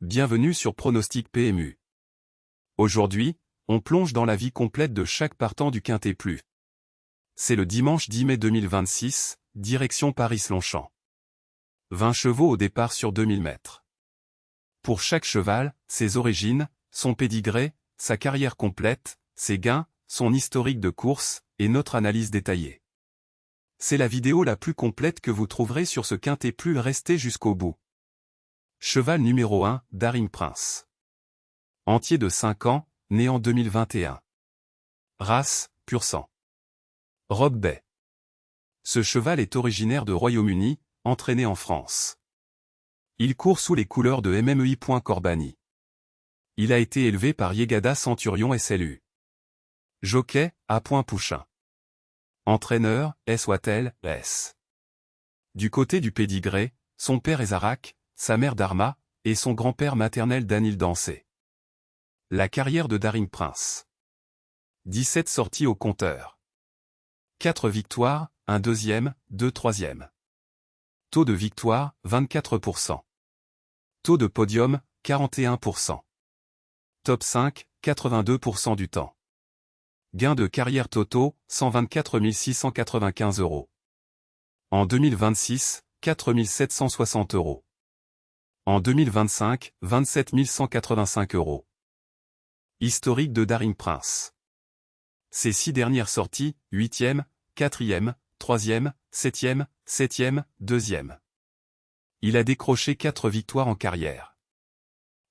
Bienvenue sur Pronostic PMU. Aujourd'hui, on plonge dans la vie complète de chaque partant du Quintet Plus. C'est le dimanche 10 mai 2026, direction Paris-Longchamp. 20 chevaux au départ sur 2000 mètres. Pour chaque cheval, ses origines, son pédigré, sa carrière complète, ses gains, son historique de course, et notre analyse détaillée. C'est la vidéo la plus complète que vous trouverez sur ce Quintet Plus, restez jusqu'au bout. Cheval numéro 1, Daring Prince. Entier de 5 ans, né en 2021. Race, pur sang. Robe Bay. Ce cheval est originaire de Royaume-Uni, entraîné en France. Il court sous les couleurs de MMEI. Corbani. Il a été élevé par Yegada Centurion SLU. Jockey, A. Pouchin. Entraîneur, S. Wattel, S. Du côté du pédigré, son père est Zarak, sa mère Dharma, et son grand-père maternel Danil Dansé. La carrière de Daring Prince. 17 sorties au compteur. 4 victoires, 1 deuxième, 2 troisième. Taux de victoire, 24%. Taux de podium, 41%. Top 5, 82% du temps. Gain de carrière totaux, 124 695 €. En 2026, 4 760 €. En 2025, 27 185 €. Historique de Daring Prince. Ses 6 dernières sorties, 8e, 4e, 3e, 7e, 7e, 2e. Il a décroché 4 victoires en carrière.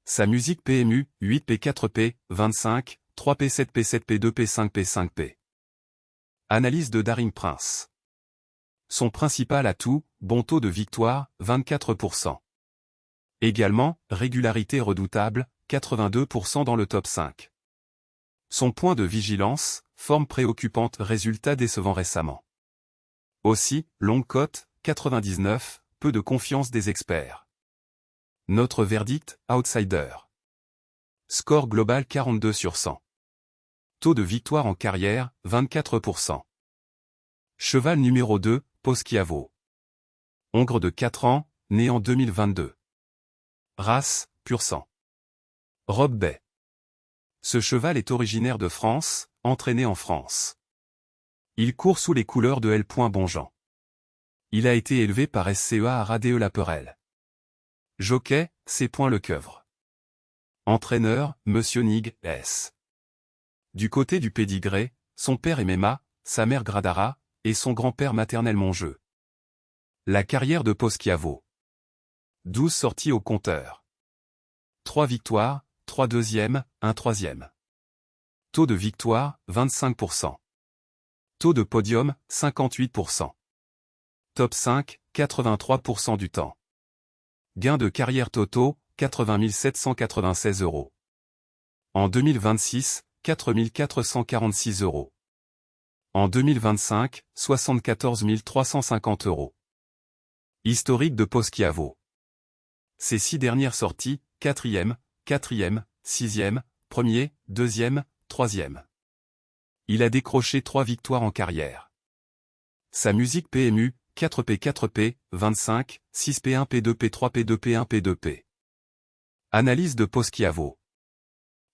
Sa musique PMU, 8P 4P, 25, 3P 7P 7P 2P 5P 5P. Analyse de Daring Prince. Son principal atout, bon taux de victoire, 24%. Également, régularité redoutable, 82% dans le top 5. Son point de vigilance, forme préoccupante, résultat décevant récemment. Aussi, longue cote, 99, peu de confiance des experts. Notre verdict, outsider. Score global 42 sur 100. Taux de victoire en carrière, 24%. Cheval numéro 2, Poschiavo. Hongre de 4 ans, né en 2022. Race, pur sang. Robe Bay. Ce cheval est originaire de France, entraîné en France. Il court sous les couleurs de L. Bonjean. Il a été élevé par SCEA à Radéeux-la-Perelle. Jockey, C. Lecoeuvre. Entraîneur, Monsieur Nig, S. Du côté du pédigré, son père est Mema, sa mère Gradara, et son grand-père maternel Monjeu. La carrière de Poschiavo. 12 sorties au compteur. 3 victoires, 3 deuxièmes, 1 troisième. Taux de victoire, 25%. Taux de podium, 58%. Top 5, 83% du temps. Gain de carrière totaux, 80 796 €. En 2026, 4 446 €. En 2025, 74 350 €. Historique de Poschiavo. Ses 6 dernières sorties, 4e, 4e, 6e, 1er, 2e, 3e. Il a décroché 3 victoires en carrière. Sa musique PMU, 4P 4P, 25, 6P 1P 2P 3P 2P 1P 2P. Analyse de Poschiavo.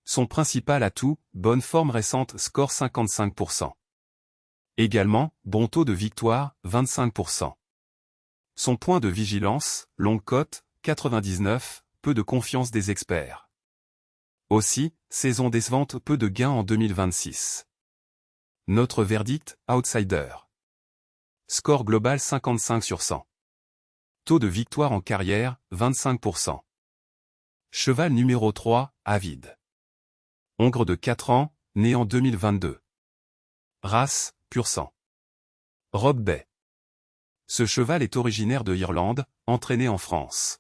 Son principal atout, bonne forme récente, score 55%. Également, bon taux de victoire, 25%. Son point de vigilance, longue cote, 99, peu de confiance des experts. Aussi, saison décevante, peu de gains en 2026. Notre verdict, outsider. Score global 55 sur 100. Taux de victoire en carrière, 25%. Cheval numéro 3, Avid. Hongre de 4 ans, né en 2022. Race, pur sang. Robe Bay. Ce cheval est originaire de Irlande, entraîné en France.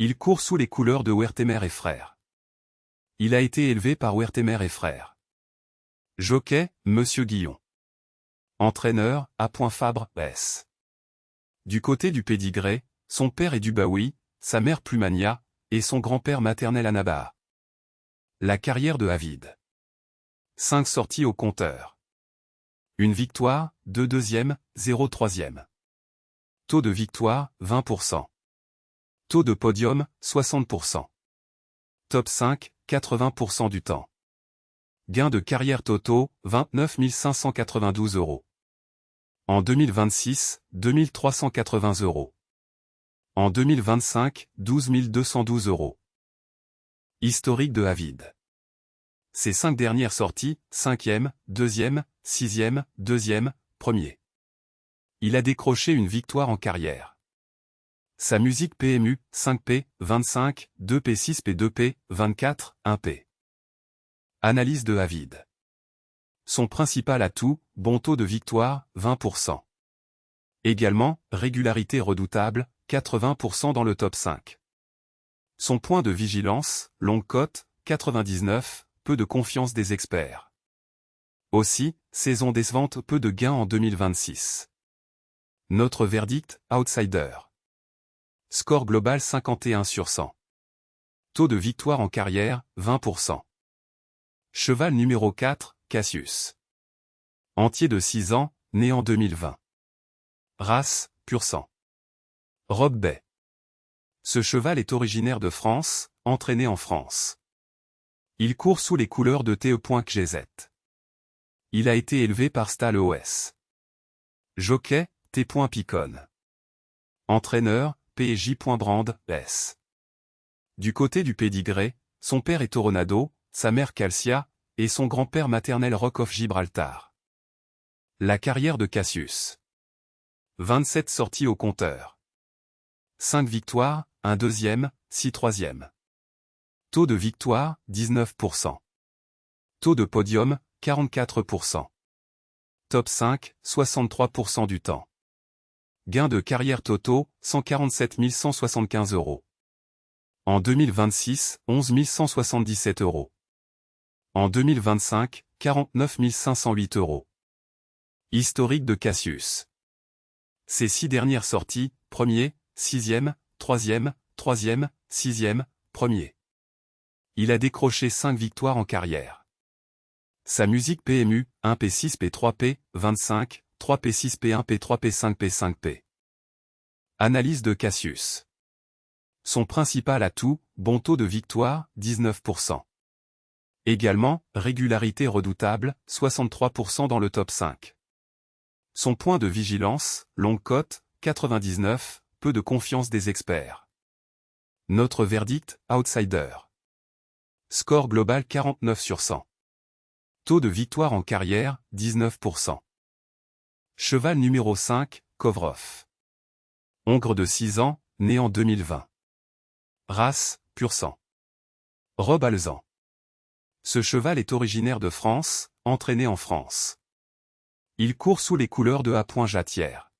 Il court sous les couleurs de Werthemer et Frères. Il a été élevé par Werthemer et Frères. Jockey, Monsieur Guillon. Entraîneur, A. Fabre, S. Du côté du pédigré, son père est Dubaoui, sa mère Plumania, et son grand-père maternel Anaba. La carrière de Avid. 5 sorties au compteur. 1 victoire, 2 deuxièmes, 0 troisième. Taux de victoire, 20%. Taux de podium, 60%. top 5, 80% du temps. Gain de carrière totaux, 29 592 €. En 2026, 2 380 €. En 2025, 12 212 €. Historique de Avid. Ses 5 dernières sorties, 5e, 2e, 6e, 2e, 1er. Il a décroché une victoire en carrière. Sa musique PMU, 5P, 25, 2P6P 2P, 24, 1P. Analyse de Avid. Son principal atout, bon taux de victoire, 20%. Également, régularité redoutable, 80% dans le top 5. Son point de vigilance, longue cote, 99, peu de confiance des experts. Aussi, saison décevante, peu de gains en 2026. Notre verdict, outsider. Score global 51 sur 100. Taux de victoire en carrière, 20%. Cheval numéro 4, Cassius. Entier de 6 ans, né en 2020. Race, pur sang. Rob Bay. Ce cheval est originaire de France, entraîné en France. Il court sous les couleurs de TE.GZ. Il a été élevé par Stal OS. Jockey, T.Picon. Entraîneur, PJ.Brand, S. Du côté du pédigré, son père est Toronado, sa mère Calcia, et son grand-père maternel Rock of Gibraltar. La carrière de Cassius. 27 sorties au compteur. 5 victoires, 1 deuxième, 6 troisième. Taux de victoire, 19%. Taux de podium, 44%. Top 5, 63% du temps. Gain de carrière totaux, 147 175 €. En 2026, 11 177 €. En 2025, 49 508 €. Historique de Cassius. Ses 6 dernières sorties, 1er, 6e, 3e, 3e, 6e, 1er. Il a décroché 5 victoires en carrière. Sa musique PMU, 1P6P 3P, 25, 3P6P 1P 3P 5P 5P. Analyse de Cassius. Son principal atout, bon taux de victoire, 19%. Également, régularité redoutable, 63% dans le top 5. Son point de vigilance, longue cote, 99, peu de confiance des experts. Notre verdict, outsider. Score global 49 sur 100. Taux de victoire en carrière, 19%. Cheval numéro 5, Kovrov. Hongre de 6 ans, né en 2020. Race, pur sang. Rob Alzan. Ce cheval est originaire de France, entraîné en France. Il court sous les couleurs de A.Jatière.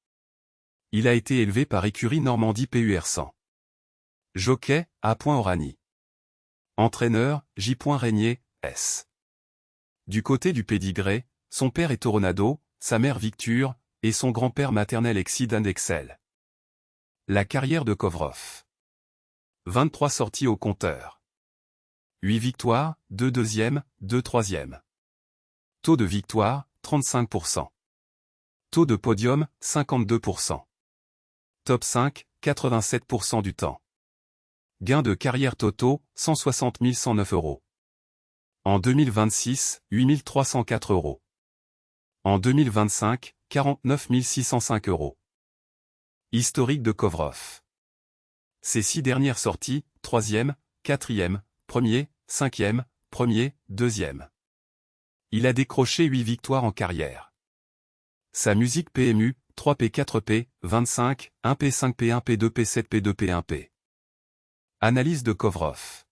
Il a été élevé par écurie Normandie PUR 100. Jockey, A.Orani. Entraîneur, J. Régnier, S. Du côté du pédigré, son père est Toronado, sa mère Victure, et son grand-père maternel Exide Excel. La carrière de Kovrov. 23 sorties au compteur. 8 victoires, 2 deuxièmes, 2 troisièmes. Taux de victoire, 35%. Taux de podium, 52%. Top 5, 87% du temps. Gain de carrière totaux, 160 109 €. En 2026, 8 304 €. En 2025, 49 605 €. Historique de Kovrov. Ses 6 dernières sorties, 3e, 4e, 1er, 5e, 1er, 2e. Il a décroché 8 victoires en carrière. Sa musique PMU, 3P 4P, 25, 1P 5P 1P 2P 7P 2P 1P. Analyse de Kovrov.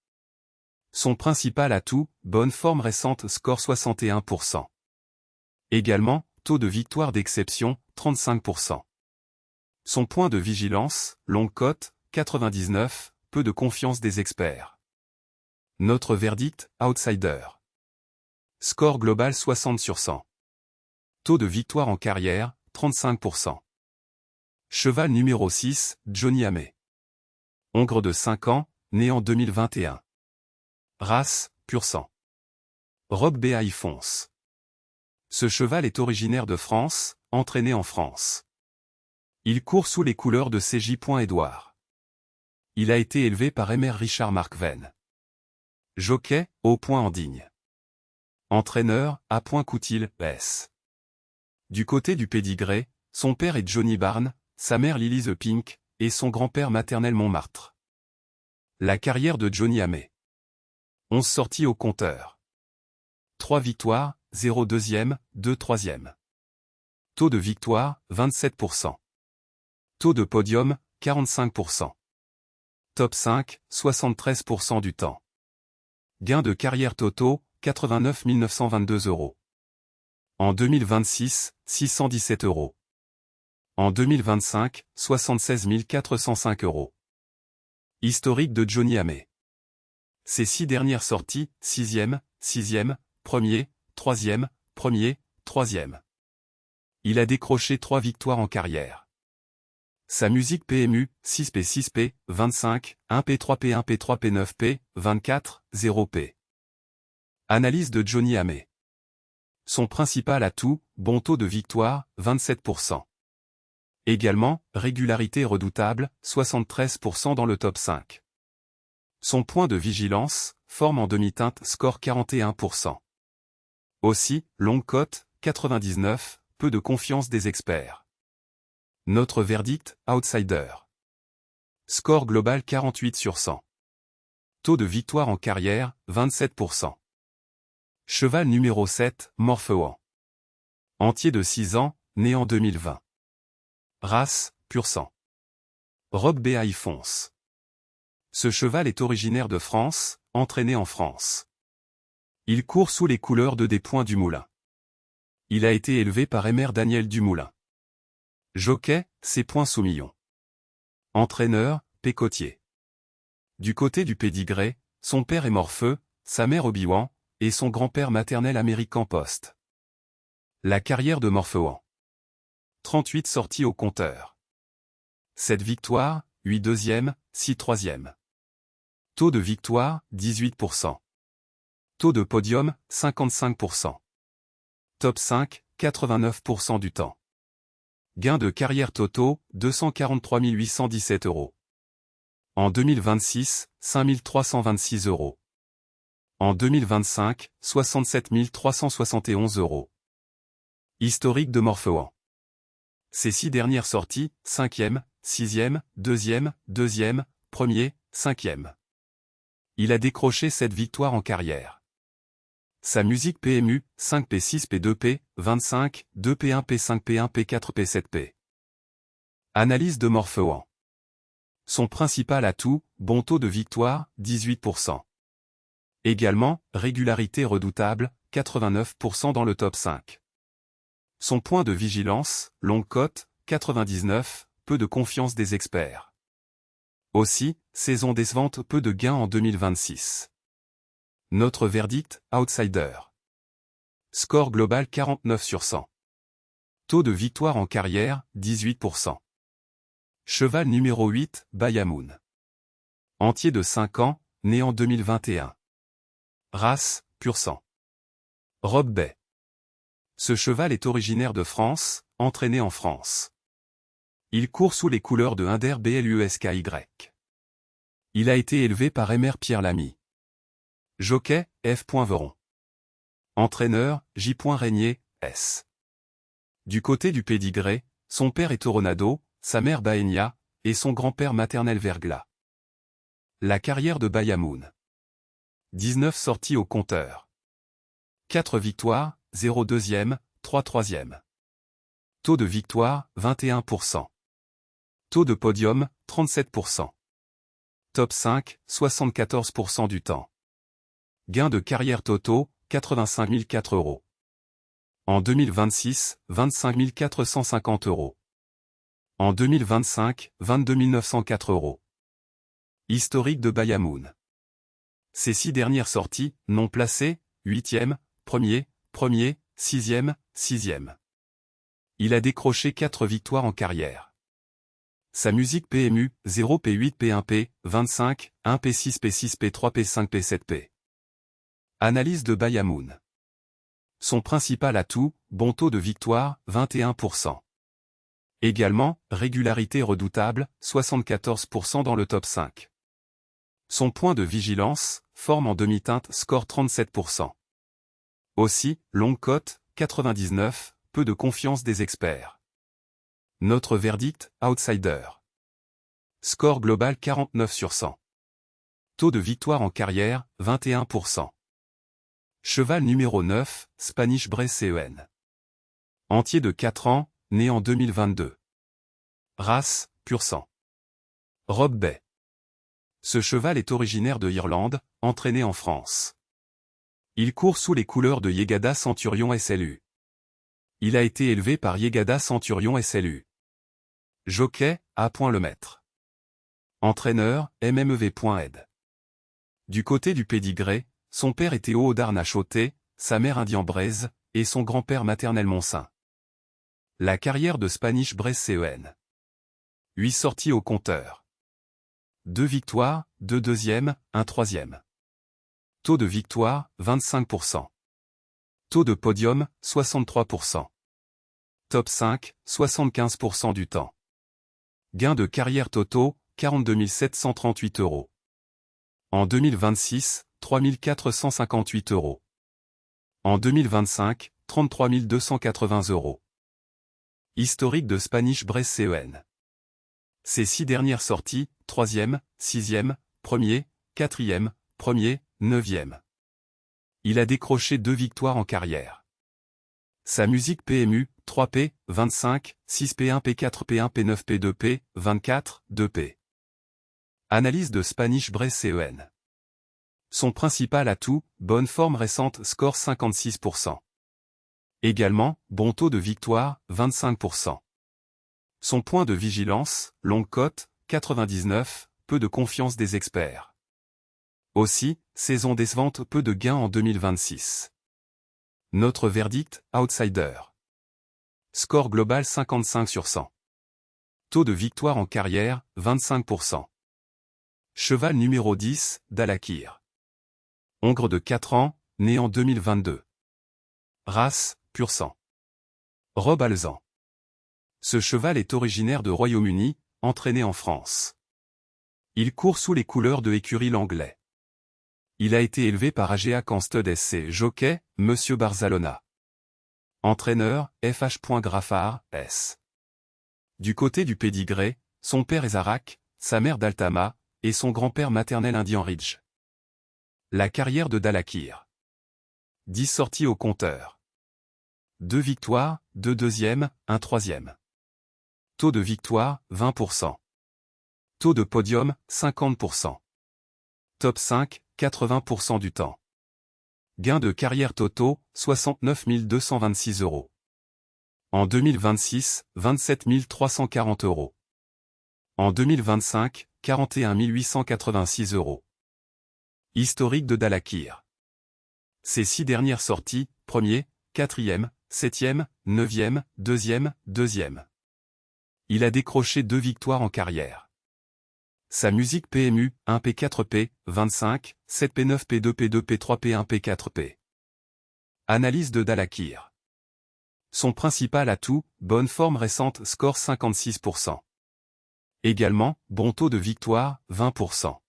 Son principal atout, bonne forme récente, score 61%. Également, taux de victoire d'exception, 35%. Son point de vigilance, longue cote, 99, peu de confiance des experts. Notre verdict, outsider. Score global 60 sur 100. Taux de victoire en carrière, 35%. Cheval numéro 6, Johnny Amé. Hongre de 5 ans, né en 2021. Race, pur sang. Rob Bay fonce. Ce cheval est originaire de France, entraîné en France. Il court sous les couleurs de CJ. Édouard. Il a été élevé par Mr Richard Markven. Jockey, au point en digne. Entraîneur, à point Coutil, S. Du côté du pédigré, son père est Johnny Barnes, sa mère Lily The Pink, et son grand-père maternel Montmartre. La carrière de Johnny Hamé. 11 sorties au compteur. 3 victoires, 0 deuxième, 2 troisième. Taux de victoire, 27%. Taux de podium, 45%. Top 5, 73% du temps. Gain de carrière totaux, 89 922 €. En 2026, 617 €. En 2025, 76 405 €. Historique de Johnny Hamé. Ses 6 dernières sorties, 6e, 6e, 1er, 3e, 1er, 3e. Il a décroché 3 victoires en carrière. Sa musique PMU, 6P 6P, 25, 1P 3P 1P 3P 9P, 24, 0P. Analyse de Johnny Hamé. Son principal atout, bon taux de victoire, 27%. Également, régularité redoutable, 73% dans le top 5. Son point de vigilance, forme en demi-teinte, score 41%. Aussi, longue cote, 99, peu de confiance des experts. Notre verdict, outsider. Score global 48 sur 100. Taux de victoire en carrière, 27%. Cheval numéro 7, Morphewan. Entier de 6 ans, né en 2020. Race, pur sang. Robe béaille fonce. Ce cheval est originaire de France, entraîné en France. Il court sous les couleurs de Des Points du Moulin. Il a été élevé par Émer Daniel Dumoulin. Jockey, c'est Points Soumillon. Entraîneur, Pécotier. Du côté du pédigré, son père est Morpheu, sa mère Obi-Wan, et son grand-père maternel Américain Post. La carrière de Morphewan. 38 sorties au compteur. 7 victoires, 8 deuxièmes, 6 troisièmes. Taux de victoire, 18%. Taux de podium, 55%. Top 5, 89% du temps. Gain de carrière totaux, 243 817 €. En 2026, 5 326 €. En 2025, 67 371 €. Historique de Morphewan. Ses 6 dernières sorties, 5e, 6e, 2e, 2e, 1er, 5e. Il a décroché 7 victoires en carrière. Sa musique PMU, 5P 6P 2P, 25, 2P 1P 5P 1P 4P 7P. Analyse de Morphewan. Son principal atout, bon taux de victoire, 18%. Également, régularité redoutable, 89% dans le top 5. Son point de vigilance, longue cote, 99, peu de confiance des experts. Aussi, saison décevante, peu de gains en 2026. Notre verdict, outsider. Score global 49 sur 100. Taux de victoire en carrière, 18%. Cheval numéro 8, Bayamoun. Entier de 5 ans, né en 2021. Race, pur sang. Robe Bay. Ce cheval est originaire de France, entraîné en France. Il court sous les couleurs de Inder BLUSKY. Il a été élevé par Émer Pierre Lamy. Jockey, F. Veron. Entraîneur, J. Régnier, S. Du côté du pédigré, son père est Toronado, sa mère Baenia, et son grand-père maternel Verglas. La carrière de Bayamoun. 19 sorties au compteur. 4 victoires, 0 deuxième, 3 troisième. Taux de victoire, 21%. Taux de podium, 37%. Top 5, 74% du temps. Gain de carrière totaux, 85 004 €. En 2026, 25 450 €. En 2025, 22 904 €. Historique de Bayamoun. Ses 6 dernières sorties, non placées, 8e, 1er, 1er, 6e, 6e. Il a décroché 4 victoires en carrière. Sa musique PMU, 0P 8P 1P, 25, 1P 6P 6P 3P 5P 7P. Analyse de Bayamoun. Son principal atout, bon taux de victoire, 21%. Également, régularité redoutable, 74% dans le top 5. Son point de vigilance, forme en demi-teinte, score 37%. Aussi, longue cote, 99, peu de confiance des experts. Notre verdict, outsider. Score global 49 sur 100. Taux de victoire en carrière, 21%. Cheval numéro 9, Spanish Brecen. Entier de 4 ans, né en 2022. Race, pur sang. Rob Bay. Ce cheval est originaire de Irlande, entraîné en France. Il court sous les couleurs de Yegada Centurion SLU. Il a été élevé par Yegada Centurion SLU. Jockey, A. Lemaître. Entraîneur, MMEV.ed. Du côté du pédigré, son père était Haut-Darnachoté, sa mère Indian-Braise, et son grand-père maternel Montsaint. La carrière de Spanish Brecen. 8 sorties au compteur. 2 victoires, 2 deuxièmes, 1 troisième. Taux de victoire, 25%. Taux de podium, 63%. Top 5, 75% du temps. Gain de carrière totaux, 42 738 €. En 2026, 3 458 €. En 2025, 33 280 €. Historique de Spanish Brecen. Ses 6 dernières sorties, 3e, 6e, 1er, 4e, 1er, 9e. Il a décroché 2 victoires en carrière. Sa musique PMU, 3P, 25, 6P1, P4, P1, P9, P2P, 24, 2P. Analyse de Spanish Brecen. Son principal atout, bonne forme récente, score 56%. Également, bon taux de victoire, 25%. Son point de vigilance, longue cote, 99, peu de confiance des experts. Aussi, saison décevante, peu de gains en 2026. Notre verdict, outsider. Score global 55 sur 100. Taux de victoire en carrière, 25%. Cheval numéro 10, Dalakir. Hongre de 4 ans, né en 2022. Race, pur sang. Rob Alzan. Ce cheval est originaire de Royaume-Uni, entraîné en France. Il court sous les couleurs de écurie l'Anglais. Il a été élevé par AGA Canstud SC Jockey, Monsieur Barzalona. Entraîneur, FH. Graffard, S. Du côté du pédigré, son père est Zarak, sa mère d'Altama, et son grand-père maternel Indian Ridge. La carrière de Dalakir. 10 sorties au compteur. 2 victoires, 2 deuxièmes, 1 troisième. Taux de victoire, 20%. Taux de podium, 50%. Top 5, 80% du temps. Gain de carrière totaux, 69 226 €. En 2026, 27 340 €. En 2025, 41 886 €. Historique de Dalakir. Ses 6 dernières sorties, 1er, 4e, 7e, 9e, 2e, 2e. Il a décroché 2 victoires en carrière. Sa musique PMU, 1 P4P, 25, 7P9 P2 P2 P3 P1 P4P. Analyse de Dalakir. Son principal atout, bonne forme récente, score 56%. Également, bon taux de victoire, 20%.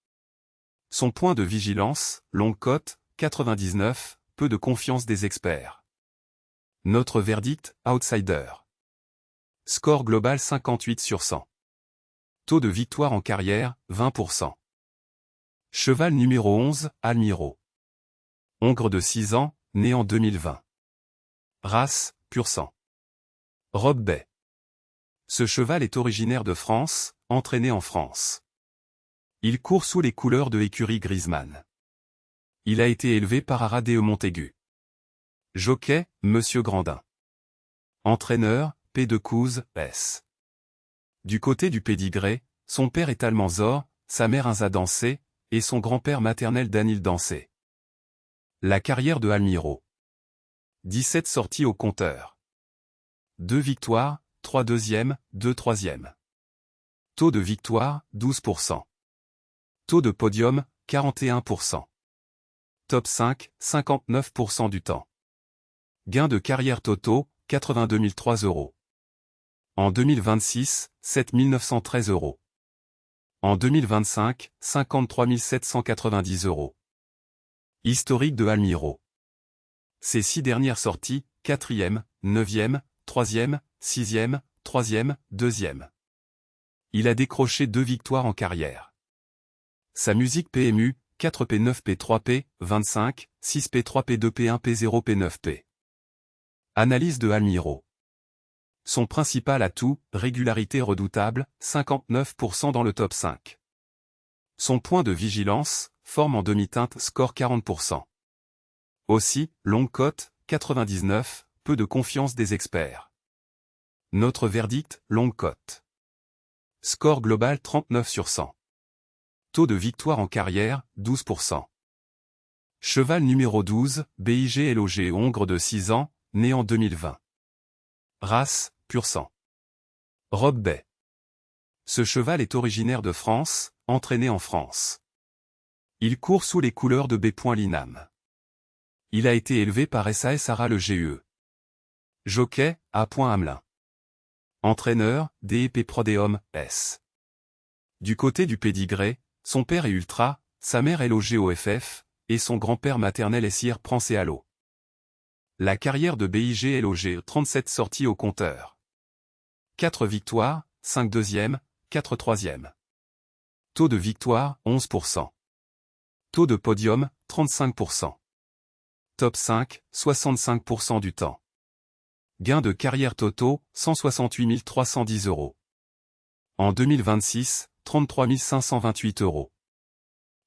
Son point de vigilance, longue cote, 99, peu de confiance des experts. Notre verdict, outsider. Score global 58 sur 100. Taux de victoire en carrière, 20%. Cheval numéro 11, Almiro. Hongre de 6 ans, né en 2020. Race, pur sang. Rob Bay. Ce cheval est originaire de France, entraîné en France. Il court sous les couleurs de écurie Griezmann. Il a été élevé par Aradeo Montaigu. Jockey, Monsieur Grandin. Entraîneur, P. de Couze, S. Du côté du pédigré, son père est Almanzor, sa mère Inza Dansé, et son grand-père maternel Danil Dansé. La carrière de Almiro. 17 sorties au compteur. 2 victoires, 3 deuxièmes, 2 troisièmes. Taux de victoire, 12%. Taux de podium, 41%. Top 5, 59% du temps. Gain de carrière totaux, 82 003 €. En 2026, 7 913 €. En 2025, 53 790 €. Historique de Almiro. Ses 6 dernières sorties, 4e, 9e, 3e, 6e, 3e, 2e. Il a décroché 2 victoires en carrière. Sa musique PMU, 4P 9P 3P, 25, 6P 3P 2P 1P 0P 9P. Analyse de Almiro. Son principal atout, régularité redoutable, 59% dans le top 5. Son point de vigilance, forme en demi-teinte, score 40%. Aussi, longue cote, 99, peu de confiance des experts. Notre verdict, longue cote. Score global 39 sur 100. Taux de victoire en carrière, 12%. Cheval numéro 12, BIG LOG hongre de 6 ans, né en 2020. Race, pur sang. Robe Bay. Ce cheval est originaire de France, entraîné en France. Il court sous les couleurs de B.Linam. Il a été élevé par SAS Ara le GUE. Jockey, A. Hamelin. Entraîneur, DEP Prodéum, S. Du côté du pédigré, son père est Ultra, sa mère est logée au FF, et son grand-père maternel est Sire Prance et Allo. La carrière de BIG LOG, 37 sorties au compteur. 4 victoires, 5 deuxièmes, 4 troisièmes. Taux de victoire, 11%. Taux de podium, 35%. Top 5, 65% du temps. Gain de carrière totaux, 168 310 €. En 2026, 33 528 €.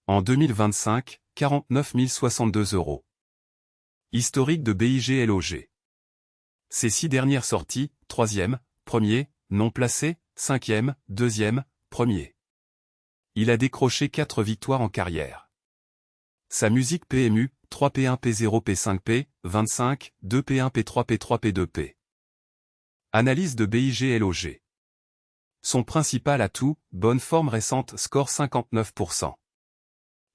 En 2025, 49 062 €. Historique de BIG LOG. Ses 6 dernières sorties, 3e, 1er, non placé, 5e, 2e, 1er. Il a décroché 4 victoires en carrière. Sa musique PMU, 3P 1P 0P 5P, 25, 2P 1P 3P 3P 2P. Analyse de BIG LOG. Son principal atout, bonne forme récente, score 59%.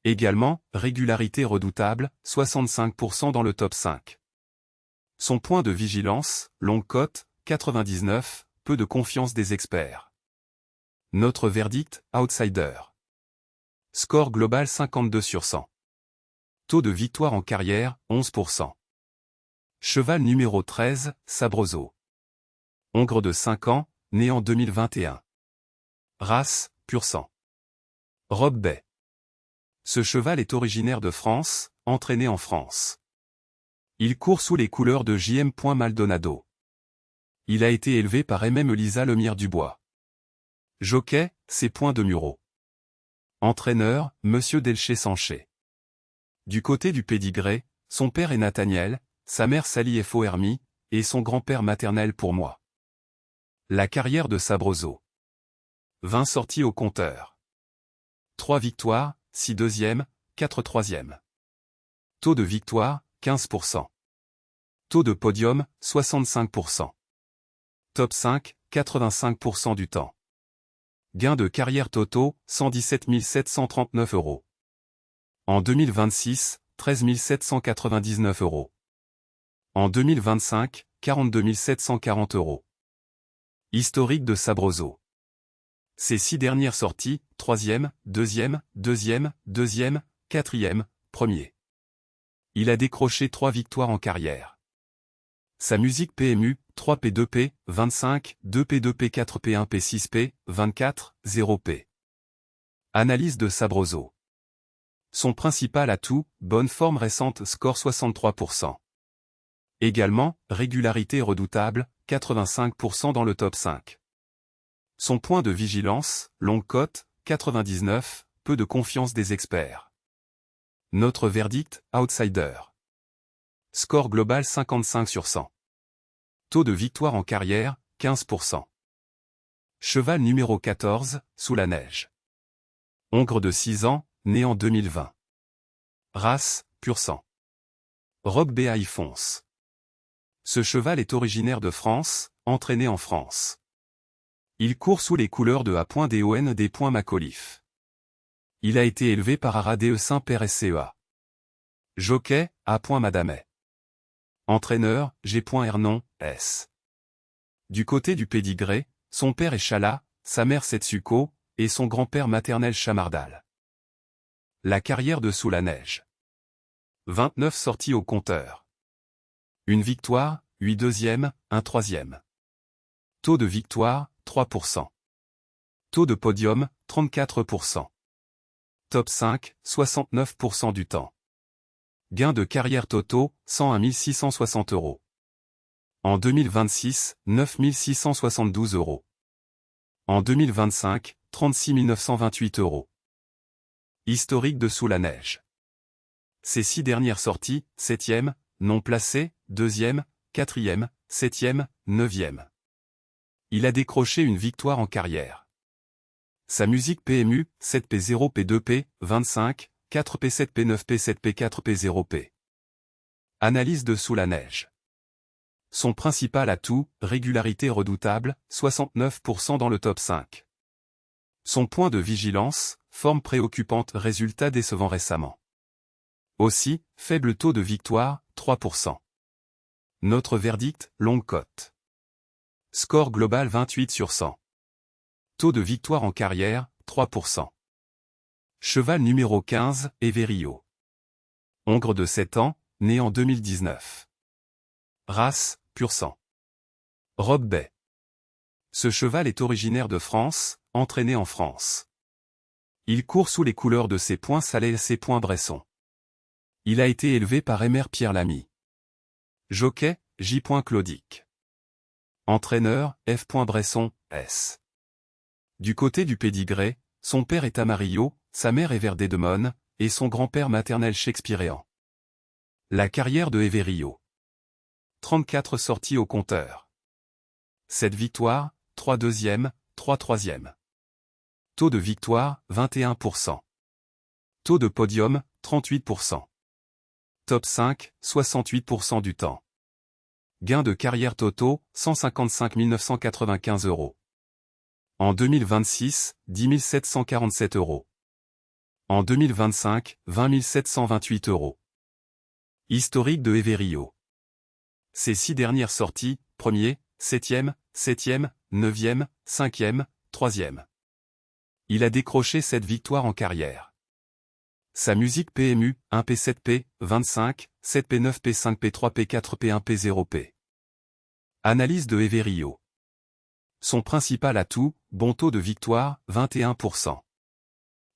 Également, régularité redoutable, 65% dans le top 5. Son point de vigilance, longue cote, 99, peu de confiance des experts. Notre verdict, outsider. Score global 52 sur 100. Taux de victoire en carrière, 11%. Cheval numéro 13, Sabroso. Hongre de 5 ans, né en 2021. Race, pur sang. Robe Bay. Ce cheval est originaire de France, entraîné en France. Il court sous les couleurs de J.M. Maldonado. Il a été élevé par MM Lisa Lemire Dubois. Jockey, c'est Point de Muro. Entraîneur, Monsieur Delché Sanché. Du côté du pédigré, son père est Nathaniel, sa mère Sally F.O. Hermy, et son grand-père maternel pour moi. La carrière de Sabroso. 20 sorties au compteur. 3 victoires, 6 deuxièmes, 4 troisièmes. Taux de victoire, 15%. Taux de podium, 65%. Top 5, 85% du temps. Gain de carrière totaux, 117 739 €. En 2026, 13 799 €. En 2025, 42 740 €. Historique de Sabroso. Ses 6 dernières sorties, 3e, 2e, 2e, 2e, 4e, 1er. Il a décroché 3 victoires en carrière. Sa musique PMU, 3P 2P, 25, 2P 2P 4P 1P 6P, 24, 0P. Analyse de Sabroso. Son principal atout, bonne forme récente, score 63%. Également, régularité redoutable, 85% dans le top 5. Son point de vigilance, longue cote, 99, peu de confiance des experts. Notre verdict, outsider. Score global 55 sur 100. Taux de victoire en carrière, 15%. Cheval numéro 14, Sous la neige. Hongre de 6 ans, né en 2020. Race, pur sang. Robe Bay fonce. Ce cheval est originaire de France, entraîné en France. Il court sous les couleurs de A.DON Macauliffe. Il a été élevé par Arade Saint-Père SCEA. Jockey, A.Madamet. Entraîneur, G. Hernon, S. Du côté du pédigré, son père est Chala, sa mère Setsuko, et son grand-père maternel Chamardal. La carrière de Sous la neige. 29 sorties au compteur. Une victoire, 8 deuxièmes, 1 troisième. Taux de victoire, 3%. Taux de podium, 34%. Top 5, 69% du temps. Gain de carrière totaux, 101 660 €. En 2026, 9 672 €. En 2025, 36 928 €. Historique de Sous la neige. Ces 6 dernières sorties, 7e, non placé, 2e, 4e, 7e, 9e. Il a décroché une victoire en carrière. Sa musique PMU, 7P0 P2P, 25, 4P7 P9 P7 P4 P0P. Analyse de Sous la neige. Son principal atout, régularité redoutable, 69% dans le top 5. Son point de vigilance, forme préoccupante, résultat décevant récemment. Aussi, faible taux de victoire, 3%. Notre verdict, longue cote. Score global 28 sur 100. Taux de victoire en carrière, 3%. Cheval numéro 15, Everio. Hongre de 7 ans, né en 2019. Race, pur sang. Robe Bay. Ce cheval est originaire de France, entraîné en France. Il court sous les couleurs de ses points salés et ses points Bresson. Il a été élevé par Emer Pierre Lamy. Jockey, J. Claudic. Entraîneur, F. Bresson, S. Du côté du pédigré, son père est Amarillo, sa mère est Verdedemone, et son grand-père maternel Shakespearean. La carrière de Everio. 34 sorties au compteur. 7 victoires, 3 deuxièmes, 3 troisièmes. Taux de victoire, 21%. Taux de podium, 38%. Top 5, 68% du temps. Gain de carrière totaux, 155 995 €. En 2026, 10 747 €. En 2025, 20 728 €. Historique de Everio. Ces 6 dernières sorties, 1er, 7e, 7e, 9e, 5e, 3e. Il a décroché 7 victoires en carrière. Sa musique PMU, 1P7P, 25, 7P9 P5 P3 P4 P1 P0P. Analyse de Everio. Son principal atout, bon taux de victoire, 21%.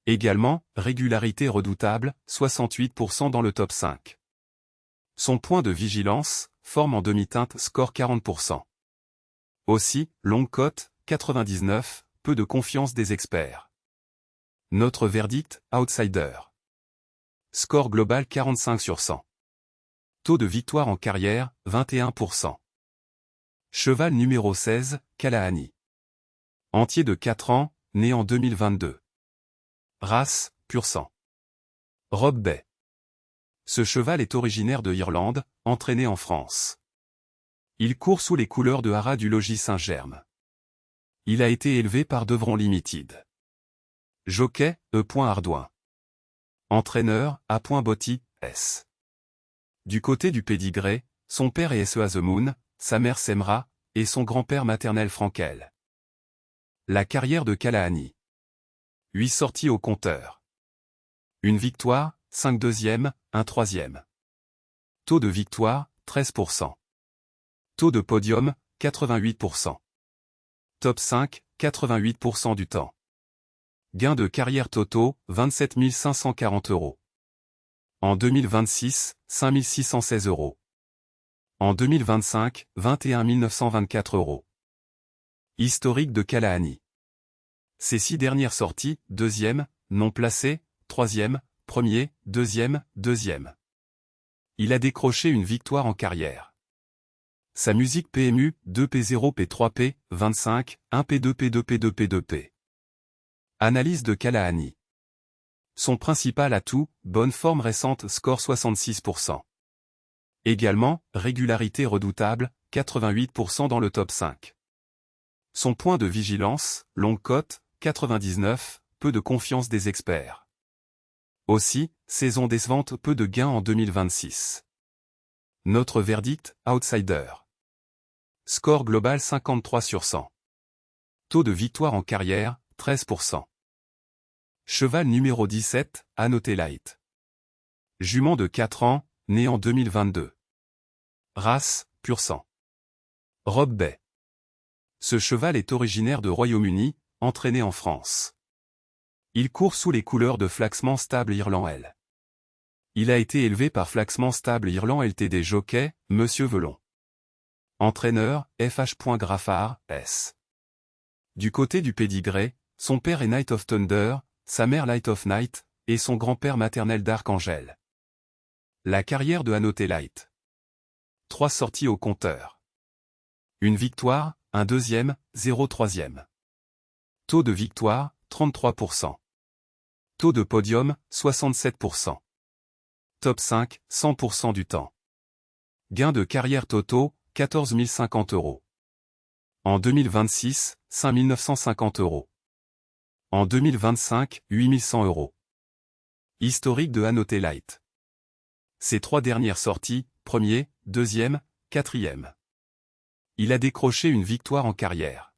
Également, régularité redoutable, 68% dans le top 5. Son point de vigilance, forme en demi-teinte, score 40%. Aussi, longue cote, 99, peu de confiance des experts. Notre verdict, outsider. Score global 45 sur 100. Taux de victoire en carrière, 21%. Cheval numéro 16, Kalahani. Entier de 4 ans, né en 2022. Race, pur sang. Robe Bay. Ce cheval est originaire de Irlande, entraîné en France. Il court sous les couleurs de Haras du Logis Saint-Germe. Il a été élevé par Devron Limited. Jockey, E. Ardouin. Entraîneur, A. Botti, S. Du côté du pédigré, son père est S.E. Azemoun, sa mère Semra, et son grand-père maternel Frankel. La carrière de Kalahani. 8 sorties au compteur. Une victoire, 5 deuxièmes, 1 troisième. Taux de victoire, 13%. Taux de podium, 88%. Top 5, 88% du temps. Gain de carrière totaux, 27 540 €. En 2026, 5 616 €. En 2025, 21 924 €. Historique de Kalahani. Ces 6 dernières sorties, 2e, non placé, 3e, 1er, 2e, 2e. Il a décroché une victoire en carrière. Sa musique PMU, 2P0 P3P, 25, 1P2 P2 P2 P2P. Analyse de Kalahani. Son principal atout, bonne forme récente, score 66%. Également, régularité redoutable, 88% dans le top 5. Son point de vigilance, longue cote, 99, peu de confiance des experts. Aussi, saison décevante, peu de gains en 2026. Notre verdict, outsider. Score global 53 sur 100. Taux de victoire en carrière, 13%. Cheval numéro 17, Anote Light. Jument de 4 ans, né en 2022. Race, pur sang. Robe Bay. Ce cheval est originaire de Royaume-Uni, entraîné en France. Il court sous les couleurs de Flaxman Stable Irland L. Il a été élevé par Flaxman Stable Irland Ltd jockey, Monsieur Velon. Entraîneur, F.H. Graffard, S. Du côté du pédigré, son père est Night of Thunder, sa mère Light of Night, et son grand-père maternel d'Archangel. La carrière de Anoté Light. 3 sorties au compteur. Une victoire, un deuxième, 0 troisième. Taux de victoire, 33%. Taux de podium, 67%. Top 5, 100% du temps. Gain de carrière totaux, 14 050 €. En 2026, 5 950 €. En 2025, 8 100 €. Historique de Anoté Light. Ses 3 dernières sorties, premier, deuxième, quatrième. Il a décroché une victoire en carrière.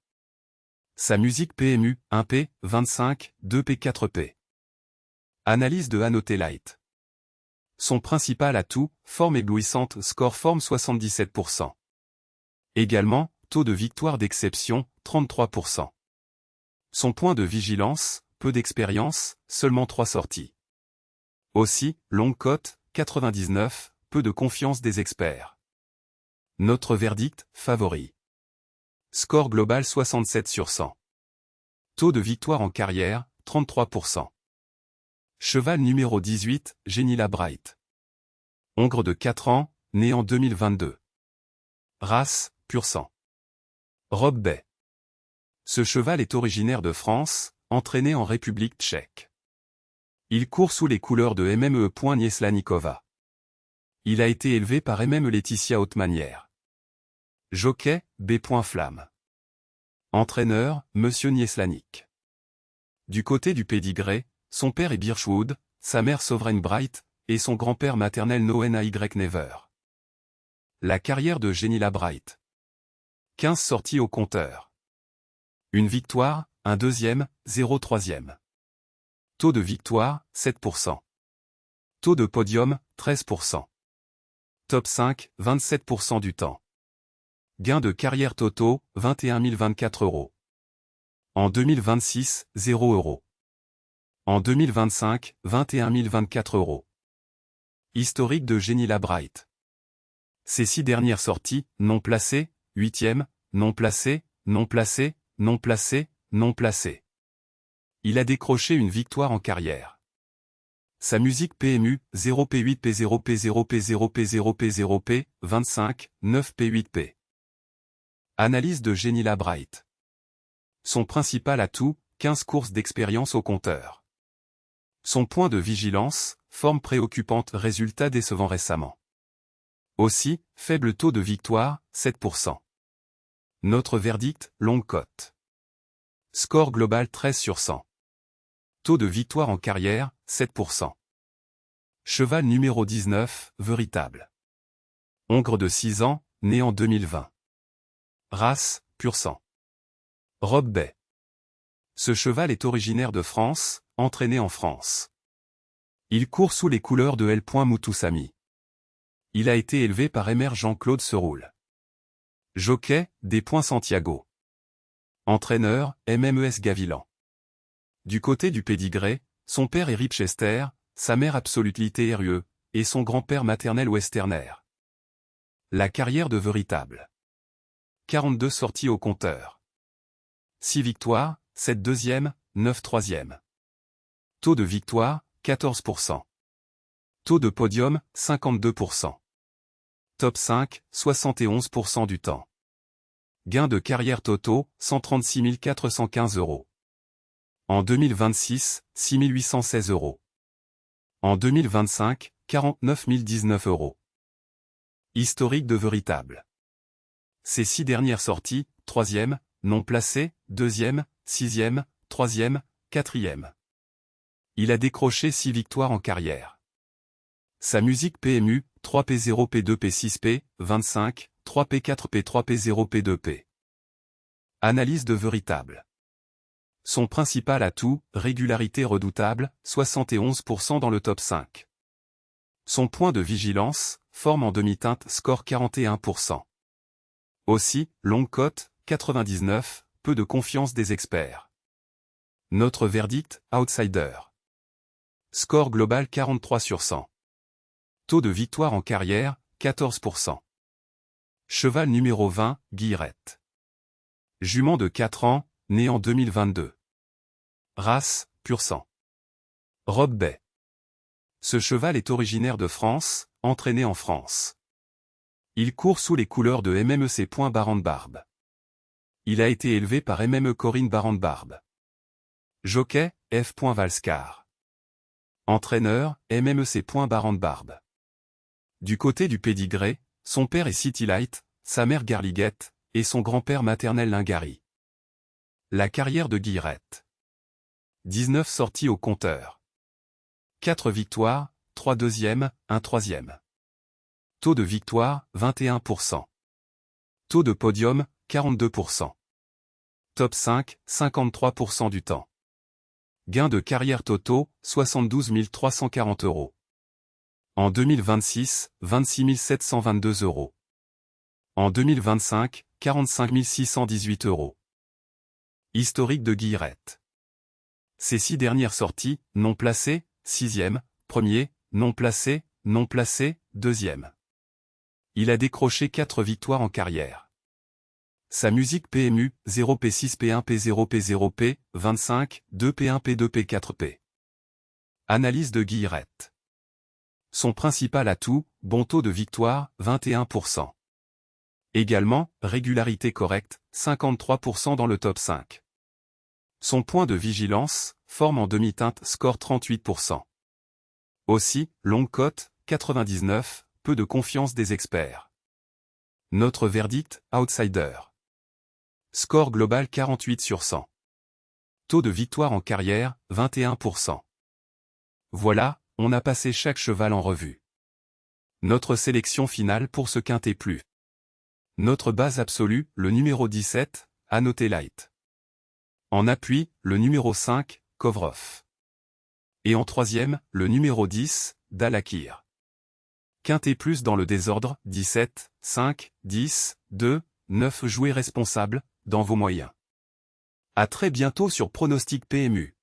Sa musique PMU, 1P, 25, 2P, 4P. Analyse de Anoté Light. Son principal atout, forme éblouissante, score forme 77%. Également, taux de victoire d'exception, 33%. Son point de vigilance, peu d'expérience, seulement 3 sorties. Aussi, longue cote, 99, peu de confiance des experts. Notre verdict, favori. Score global 67 sur 100. Taux de victoire en carrière, 33%. Cheval numéro 18, Genilla Bright. Hongre de 4 ans, né en 2022. Race, pur sang. Robe Bay. Ce cheval est originaire de France, entraîné en République tchèque. Il court sous les couleurs de MME. Nieslanikova. Il a été élevé par Laetitia Haute-Manière. Jockey, B. Flamme. Entraîneur, Monsieur Nieslanik. Du côté du pédigré, son père est Birchwood, sa mère Sovereign Bright, et son grand-père maternel Noen A.Y. Never. La carrière de Genilla Bright. 15 sorties au compteur. Une victoire, un deuxième, 0 troisième. Taux de victoire, 7%. Taux de podium, 13%. Top 5, 27% du temps. Gain de carrière totaux, 21 024 €. En 2026, 0 €. En 2025, 21 024 €. Historique de Genilla Bright. Ses 6 dernières sorties, non placées, 8e, non placé, non placé, non placé, non placé. Il a décroché une victoire en carrière. Sa musique PMU, 0P8P 0P0P 0P 0P 0P, 25, 9P8P. Analyse de Genilla Bright. Son principal atout, 15 courses d'expérience au compteur. Son point de vigilance, forme préoccupante, résultat décevant récemment. Aussi, faible taux de victoire, 7%. Notre verdict, longue cote. Score global 13 sur 100. Taux de victoire en carrière, 7%. Cheval numéro 19, véritable. Hongre de 6 ans, né en 2020. Race, pur sang. Robe Bay. Ce cheval est originaire de France, entraîné en France. Il court sous les couleurs de L. Moutoussamy. Il a été élevé par Jean-Claude Seroul. Jockey, D. Santiago. Entraîneur, MMES Gavilan. Du côté du pédigré, son père est Ripchester, sa mère Absolutité RUE, et son grand-père maternel Westerner. La carrière de véritable. 42 sorties au compteur. 6 victoires, 7 deuxièmes, 9 troisièmes. Taux de victoire, 14%. Taux de podium, 52%. Top 5, 71% du temps. Gain de carrière totaux, 136 415 €. En 2026, 6 816 €. En 2025, 49 019 €. Historique de véritable. Ses 6 dernières sorties, 3e, non placé, 2e, 6e, 3e, 4e. Il a décroché 6 victoires en carrière. Sa musique PMU, 3P0 P2 P6P, 25, 3P4 P3 P0 P2 P. Analyse de véritable. Son principal atout, régularité redoutable, 71% dans le top 5. Son point de vigilance, forme en demi-teinte, score 41%. Aussi, longue cote, 99, peu de confiance des experts. Notre verdict, outsider. Score global 43 sur 100. Taux de victoire en carrière, 14%. Cheval numéro 20, Guillerette. Jument de 4 ans, né en 2022. Race, pur sang. Robe Bay. Ce cheval est originaire de France, entraîné en France. Il court sous les couleurs de MMEC. Barande-Barbe. Il a été élevé par MME Corinne Barande-Barbe. Jockey, F. Valscar. Entraîneur, MMEC. Barande-Barbe. Du côté du pédigré, son père est City Light, sa mère Garliguette, et son grand-père maternel Lingari. La carrière de Guillerette. 19 sorties au compteur. 4 victoires, 3 deuxièmes, 1 troisième. Taux de victoire, 21%. Taux de podium, 42%. Top 5, 53% du temps. Gain de carrière totaux, 72 340 €. En 2026, 26 722 €. En 2025, 45 618 €. Historique de Guillerette. Ses 6 dernières sorties, non placées, 6e, 1er, non placé, 2e. Il a décroché 4 victoires en carrière. Sa musique PMU, 0P6 P1 P0 P0 P, 25, 2 P1 P2 P4 P. Analyse de Guillerette. Son principal atout, bon taux de victoire, 21%. Également, régularité correcte, 53% dans le top 5. Son point de vigilance, forme en demi-teinte, score 38%. Aussi, longue cote, 99, peu de confiance des experts. Notre verdict, outsider. Score global 48 sur 100. Taux de victoire en carrière, 21%. Voilà, on a passé chaque cheval en revue. Notre sélection finale pour ce quintet plus. Notre base absolue, le numéro 17, Annoté Light. En appui, le numéro 5, Kovrov. Et en troisième, le numéro 10, Dalakir. Quintet plus dans le désordre, 17, 5, 10, 2, 9. Jouez responsable, dans vos moyens. À très bientôt sur Pronostic PMU.